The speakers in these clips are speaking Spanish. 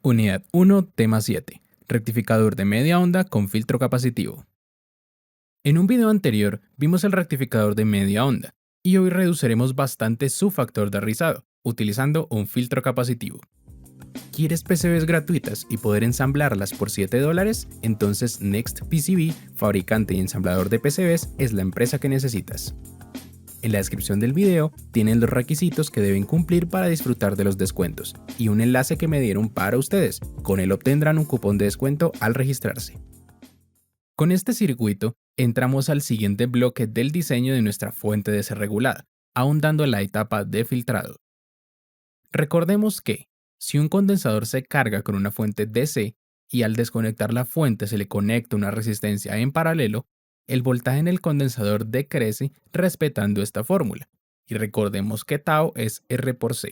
Unidad 1, tema 7. Rectificador de media onda con filtro capacitivo. En un video anterior vimos el rectificador de media onda y hoy reduciremos bastante su factor de rizado utilizando un filtro capacitivo. ¿Quieres PCBs gratuitas y poder ensamblarlas por $7? Entonces Next PCB, fabricante y ensamblador de PCBs, es la empresa que necesitas. En la descripción del video tienen los requisitos que deben cumplir para disfrutar de los descuentos y un enlace que me dieron para ustedes. Con él obtendrán un cupón de descuento al registrarse. Con este circuito entramos al siguiente bloque del diseño de nuestra fuente DC regulada, ahondando en la etapa de filtrado. Recordemos que, si un condensador se carga con una fuente DC y al desconectar la fuente se le conecta una resistencia en paralelo, el voltaje en el condensador decrece respetando esta fórmula. Y recordemos que tau es R por C.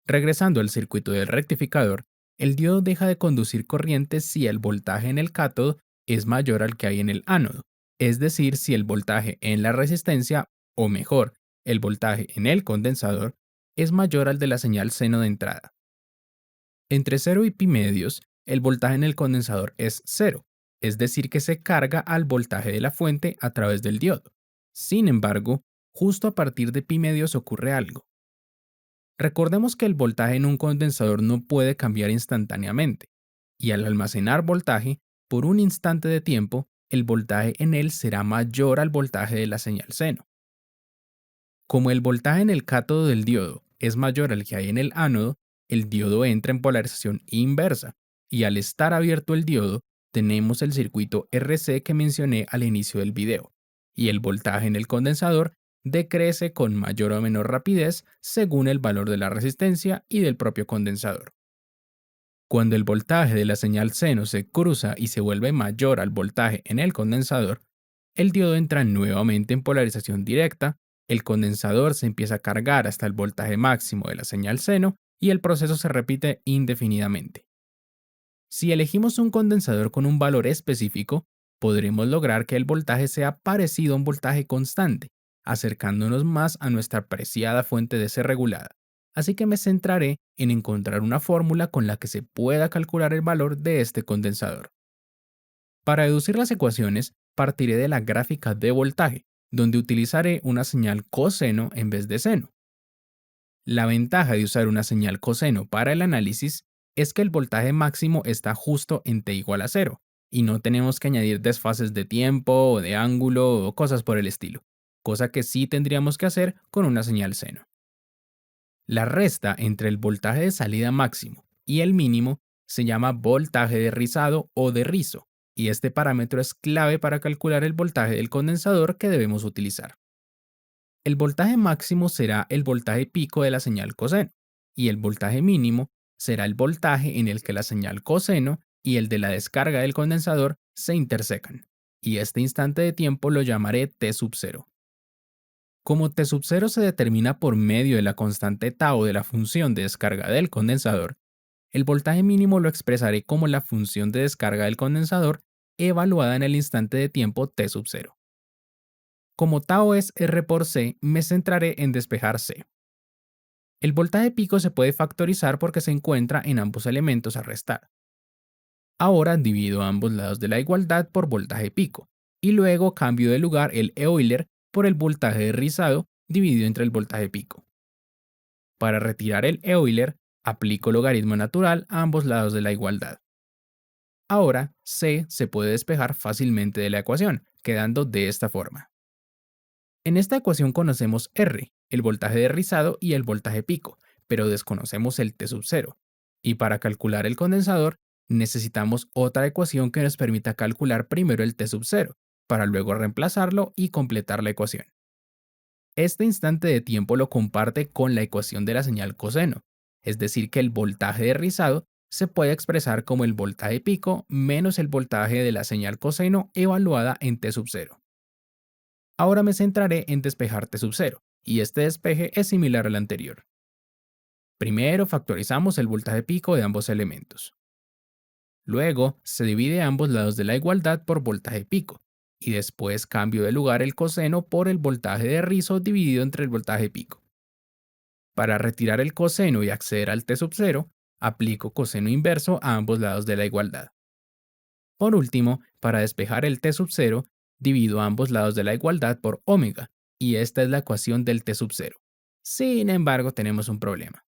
Regresando al circuito del rectificador, el diodo deja de conducir corriente si el voltaje en el cátodo es mayor al que hay en el ánodo, es decir, si el voltaje en la resistencia, o mejor, el voltaje en el condensador, es mayor al de la señal seno de entrada. Entre 0 y pi medios, el voltaje en el condensador es 0, es decir, que se carga al voltaje de la fuente a través del diodo. Sin embargo, justo a partir de pi medios ocurre algo. Recordemos que el voltaje en un condensador no puede cambiar instantáneamente, y al almacenar voltaje, por un instante de tiempo, el voltaje en él será mayor al voltaje de la señal seno. Como el voltaje en el cátodo del diodo es mayor al que hay en el ánodo, el diodo entra en polarización inversa, y al estar abierto el diodo, tenemos el circuito RC que mencioné al inicio del video, y el voltaje en el condensador decrece con mayor o menor rapidez según el valor de la resistencia y del propio condensador. Cuando el voltaje de la señal seno se cruza y se vuelve mayor al voltaje en el condensador, el diodo entra nuevamente en polarización directa, el condensador se empieza a cargar hasta el voltaje máximo de la señal seno y el proceso se repite indefinidamente. Si elegimos un condensador con un valor específico, podremos lograr que el voltaje sea parecido a un voltaje constante, acercándonos más a nuestra apreciada fuente DC regulada. Así que me centraré en encontrar una fórmula con la que se pueda calcular el valor de este condensador. Para deducir las ecuaciones, partiré de la gráfica de voltaje, donde utilizaré una señal coseno en vez de seno. La ventaja de usar una señal coseno para el análisis es que el voltaje máximo está justo en t igual a 0, y no tenemos que añadir desfases de tiempo o de ángulo o cosas por el estilo, cosa que sí tendríamos que hacer con una señal seno. La resta entre el voltaje de salida máximo y el mínimo se llama voltaje de rizado o de rizo, y este parámetro es clave para calcular el voltaje del condensador que debemos utilizar. El voltaje máximo será el voltaje pico de la señal coseno, y el voltaje mínimo será el voltaje en el que la señal coseno y el de la descarga del condensador se intersecan, y este instante de tiempo lo llamaré T sub 0. Como T sub 0 se determina por medio de la constante tau de la función de descarga del condensador, el voltaje mínimo lo expresaré como la función de descarga del condensador evaluada en el instante de tiempo T sub 0. Como tau es R por C, me centraré en despejar C. El voltaje pico se puede factorizar porque se encuentra en ambos elementos a restar. Ahora divido ambos lados de la igualdad por voltaje pico, y luego cambio de lugar el Euler por el voltaje de rizado dividido entre el voltaje pico. Para retirar el Euler, aplico logaritmo natural a ambos lados de la igualdad. Ahora, C se puede despejar fácilmente de la ecuación, quedando de esta forma. En esta ecuación conocemos R, el voltaje de rizado y el voltaje pico, pero desconocemos el T sub 0. Y para calcular el condensador, necesitamos otra ecuación que nos permita calcular primero el T sub 0, para luego reemplazarlo y completar la ecuación. Este instante de tiempo lo comparte con la ecuación de la señal coseno, es decir que el voltaje de rizado se puede expresar como el voltaje pico menos el voltaje de la señal coseno evaluada en T sub 0. Ahora me centraré en despejar T sub 0, y este despeje es similar al anterior. Primero factorizamos el voltaje pico de ambos elementos. Luego se divide ambos lados de la igualdad por voltaje pico, y después cambio de lugar el coseno por el voltaje de rizo dividido entre el voltaje pico. Para retirar el coseno y acceder al T sub 0, Aplico coseno inverso a ambos lados de la igualdad. Por último, para despejar el t sub 0, divido ambos lados de la igualdad por omega, y esta es la ecuación del t sub 0. Sin embargo, tenemos un problema.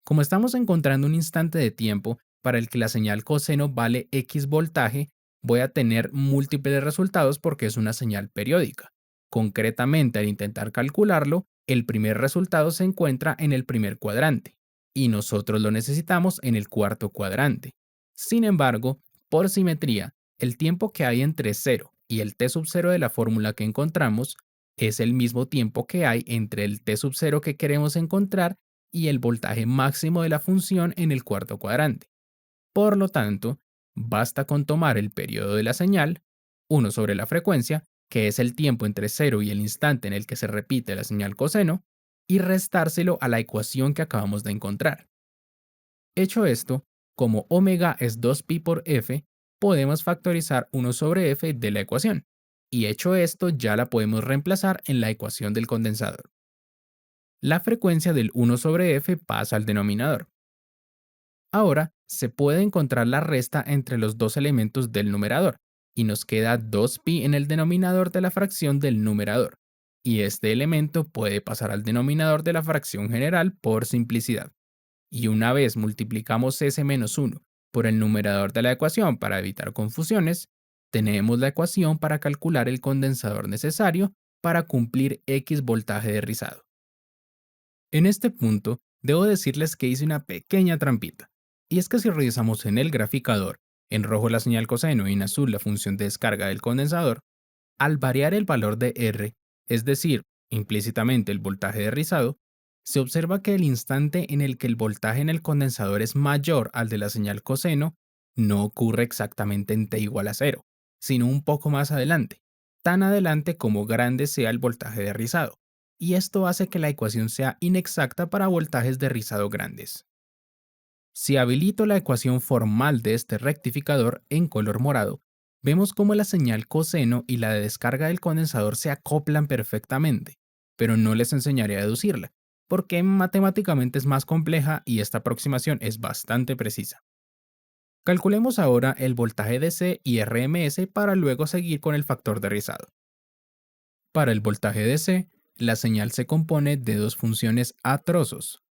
Como estamos encontrando un instante de tiempo para el que la señal coseno vale x voltaje, voy a tener múltiples resultados porque es una señal periódica. Concretamente, al intentar calcularlo, el primer resultado se encuentra en el primer cuadrante y nosotros lo necesitamos en el cuarto cuadrante. Sin embargo, por simetría, el tiempo que hay entre 0 y el t sub 0 de la fórmula que encontramos es el mismo tiempo que hay entre el t sub 0 que queremos encontrar y el voltaje máximo de la función en el cuarto cuadrante. Por lo tanto, basta con tomar el periodo de la señal, 1 sobre la frecuencia, que es el tiempo entre 0 y el instante en el que se repite la señal coseno, y restárselo a la ecuación que acabamos de encontrar. Hecho esto, como omega es 2pi por f, podemos factorizar 1 sobre f de la ecuación. Y hecho esto, ya la podemos reemplazar en la ecuación del condensador. La frecuencia del 1 sobre f pasa al denominador. Ahora se puede encontrar la resta entre los dos elementos del numerador, y nos queda 2pi en el denominador de la fracción del numerador, y este elemento puede pasar al denominador de la fracción general por simplicidad. Y una vez multiplicamos s menos 1 por el numerador de la ecuación para evitar confusiones, tenemos la ecuación para calcular el condensador necesario para cumplir x voltaje de rizado. En este punto, debo decirles que hice una pequeña trampita, y es que si revisamos en el graficador, en rojo la señal coseno y en azul la función de descarga del condensador, al variar el valor de R, es decir, implícitamente el voltaje de rizado, se observa que el instante en el que el voltaje en el condensador es mayor al de la señal coseno no ocurre exactamente en t igual a 0, sino un poco más adelante, tan adelante como grande sea el voltaje de rizado, y esto hace que la ecuación sea inexacta para voltajes de rizado grandes. Si habilito la ecuación formal de este rectificador en color morado, vemos cómo la señal coseno y la de descarga del condensador se acoplan perfectamente, pero no les enseñaré a deducirla, porque matemáticamente es más compleja y esta aproximación es bastante precisa. Calculemos ahora el voltaje DC y RMS para luego seguir con el factor de rizado. Para el voltaje DC, la señal se compone de dos funciones a trozos.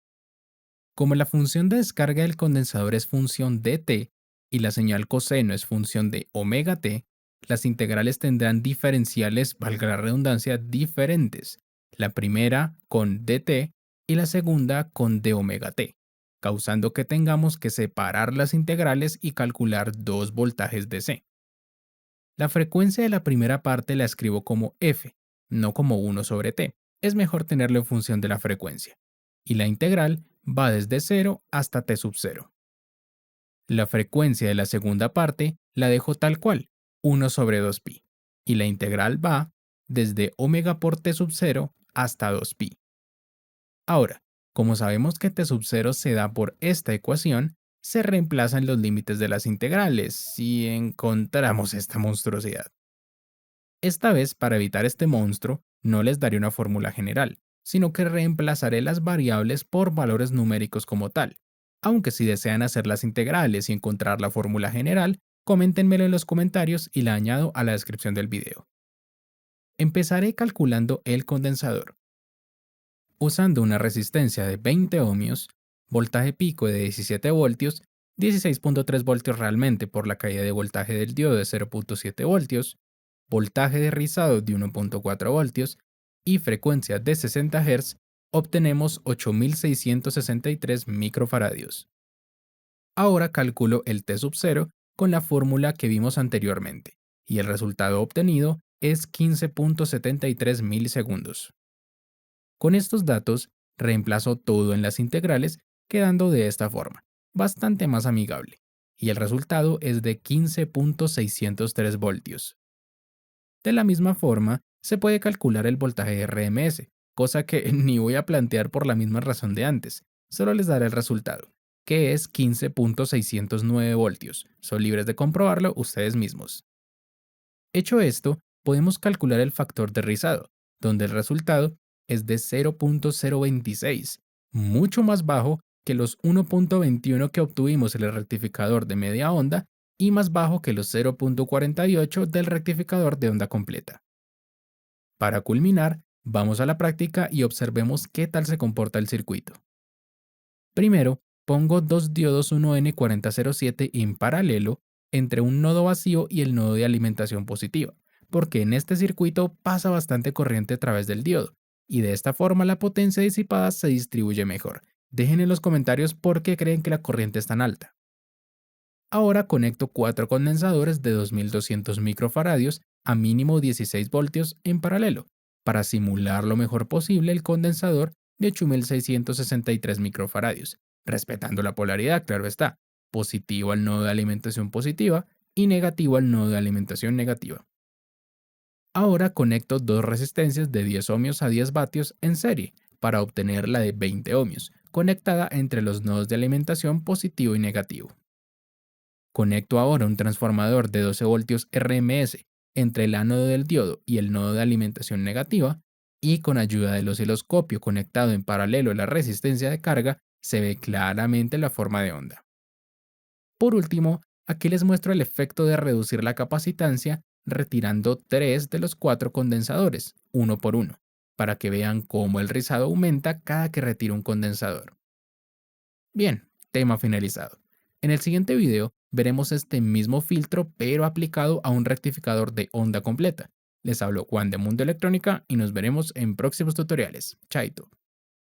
Como la función de descarga del condensador es función de t y la señal coseno es función de omega t, las integrales tendrán diferenciales, valga la redundancia, diferentes. La primera con dt y la segunda con d omega t, causando que tengamos que separar las integrales y calcular dos voltajes DC. La frecuencia de la primera parte la escribo como f, no como 1 sobre t. Es mejor tenerlo en función de la frecuencia. Y la integral va desde 0 hasta t sub 0. La frecuencia de la segunda parte la dejo tal cual, 1 sobre 2pi. Y la integral va desde omega por t sub 0 hasta 2pi. Ahora, como sabemos que t sub 0 se da por esta ecuación, se reemplazan los límites de las integrales y encontramos esta monstruosidad. Esta vez, para evitar este monstruo, no les daré una fórmula general, sino que reemplazaré las variables por valores numéricos como tal. Aunque si desean hacer las integrales y encontrar la fórmula general, coméntenmelo en los comentarios y la añado a la descripción del video. Empezaré calculando el condensador. Usando una resistencia de 20 ohmios, voltaje pico de 17 voltios, 16.3 voltios realmente por la caída de voltaje del diodo de 0.7 voltios, voltaje de rizado de 1.4 voltios y frecuencia de 60 Hz, obtenemos 8663 microfaradios. Ahora calculo el T sub 0 con la fórmula que vimos anteriormente, y el resultado obtenido es 15.73 milisegundos. Con estos datos, reemplazo todo en las integrales, quedando de esta forma, bastante más amigable, y el resultado es de 15.603 voltios. De la misma forma, se puede calcular el voltaje RMS, cosa que ni voy a plantear por la misma razón de antes, solo les daré el resultado, que es 15.609 voltios. Son libres de comprobarlo ustedes mismos. Hecho esto, podemos calcular el factor de rizado, donde el resultado es de 0.026, mucho más bajo que los 1.21 que obtuvimos en el rectificador de media onda y más bajo que los 0.48 del rectificador de onda completa. Para culminar, vamos a la práctica y observemos qué tal se comporta el circuito. Primero, pongo dos diodos 1N4007 en paralelo entre un nodo vacío y el nodo de alimentación positiva, porque en este circuito pasa bastante corriente a través del diodo, y de esta forma la potencia disipada se distribuye mejor. Dejen en los comentarios por qué creen que la corriente es tan alta. Ahora conecto cuatro condensadores de 2200 microfaradios a mínimo 16 voltios en paralelo, para simular lo mejor posible el condensador de 8663 microfaradios, respetando la polaridad, claro está, positivo al nodo de alimentación positiva y negativo al nodo de alimentación negativa. Ahora conecto dos resistencias de 10 ohmios a 10 vatios en serie para obtener la de 20 ohmios, conectada entre los nodos de alimentación positivo y negativo. Conecto ahora un transformador de 12 voltios RMS entre el ánodo del diodo y el nodo de alimentación negativa, y con ayuda del osciloscopio conectado en paralelo a la resistencia de carga se ve claramente la forma de onda. Por último, aquí les muestro el efecto de reducir la capacitancia retirando 3 de los 4 condensadores, uno por uno, para que vean cómo el rizado aumenta cada que retiro un condensador. Bien, tema finalizado. En el siguiente video veremos este mismo filtro pero aplicado a un rectificador de onda completa. Les hablo Juan de Mundo Electrónica y nos veremos en próximos tutoriales. Chaito.